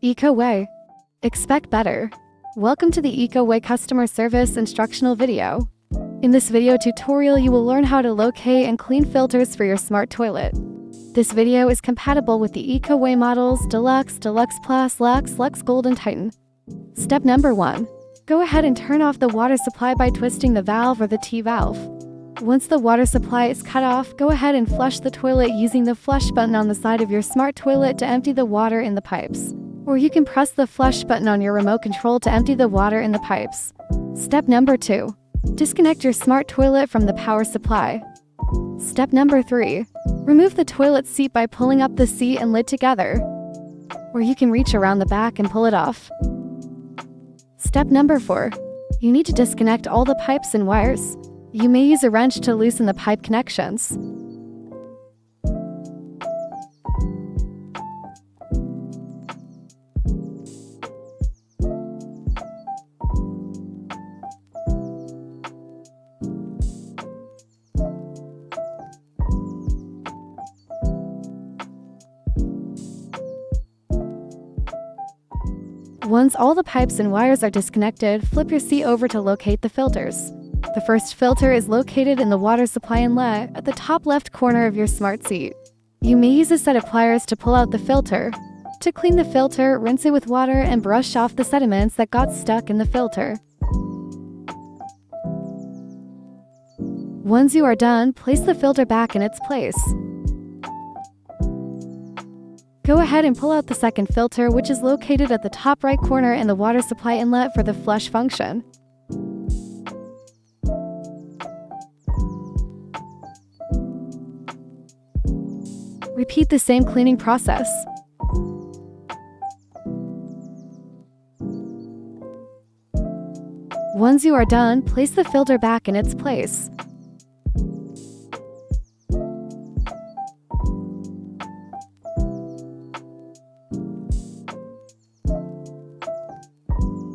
Ecoway. Expect better. Welcome to the Ecoway customer service instructional video. In this video tutorial, you will learn how to locate and clean filters for your smart toilet. This video is compatible with the Ecoway models Deluxe, Deluxe Plus, Lux, Lux Gold, and Titan. Step number 1. Go ahead and turn off the water supply by twisting the valve or the T-valve. Once the water supply is cut off, go ahead and flush the toilet using the flush button on the side of your smart toilet to empty the water in the pipes. Or you can press the flush button on your remote control to empty the water in the pipes. Step number 2. Disconnect your smart toilet from the power supply. Step number 3. Remove the toilet seat by pulling up the seat and lid together. Or you can reach around the back and pull it off. Step number 4. You need to disconnect all the pipes and wires. You may use a wrench to loosen the pipe connections. Once all the pipes and wires are disconnected, flip your seat over to locate the filters. The first filter is located in the water supply inlet at the top left corner of your smart seat. You may use a set of pliers to pull out the filter. To clean the filter, rinse it with water and brush off the sediments that got stuck in the filter. Once you are done, place the filter back in its place. Go ahead and pull out the second filter, which is located at the top right corner in the water supply inlet for the flush function. Repeat the same cleaning process. Once you are done, place the filter back in its place.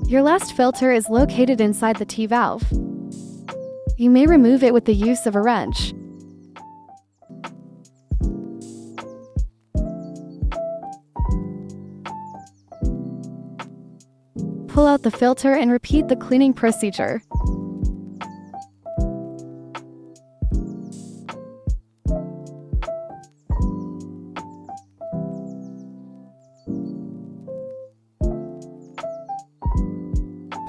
Your last filter is located inside the T-valve. You may remove it with the use of a wrench. Pull out the filter and repeat the cleaning procedure.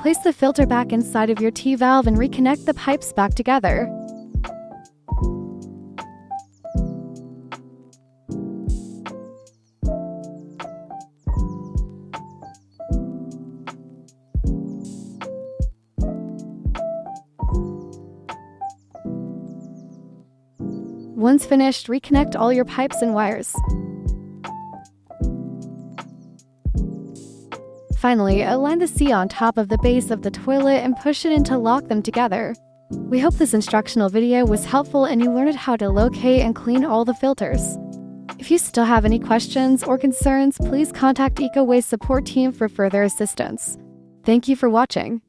Place the filter back inside of your T-valve and reconnect the pipes back together. Once finished, reconnect all your pipes and wires. Finally, align the seat on top of the base of the toilet and push it in to lock them together. We hope this instructional video was helpful and you learned how to locate and clean all the filters. If you still have any questions or concerns, please contact Ecoway's support team for further assistance. Thank you for watching.